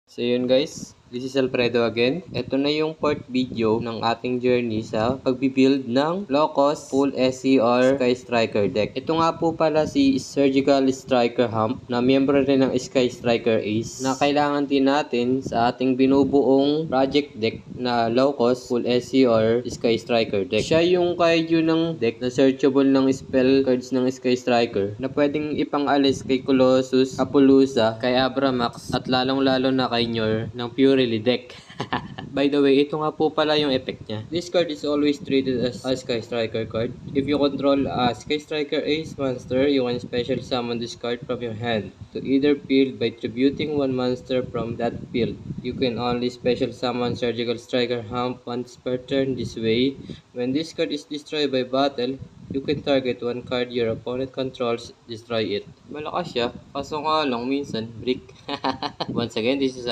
So yun guys, this is Alfredo again. Ito na yung part video ng ating journey sa pagbibuild ng low-cost full SCR Sky Striker deck. Ito nga po pala si Surgical Striker Hump na miyembro rin ng Sky Striker Ace na kailangan din natin sa ating binubuong project deck na low-cost full SCR Sky Striker deck. Siya yung kaiju ng deck na searchable ng spell cards ng Sky Striker na pwedeng ipang-alis kay Colossus, Apollousa, kay Abramax at lalong-lalo na kay Nyor ng Purely deck. By the way, ito nga po pala yung effect niya. This card is always treated as a Sky Striker card. If you control a Sky Striker Ace monster, you can special summon this card from your hand to either field by tributing one monster from that field. You can only special summon Surgical Striker Hump once per turn this way. When this card is destroyed by battle, you can target one card your opponent controls, destroy it. Malakas siya, kaso nga lang minsan, brick. Once again, this is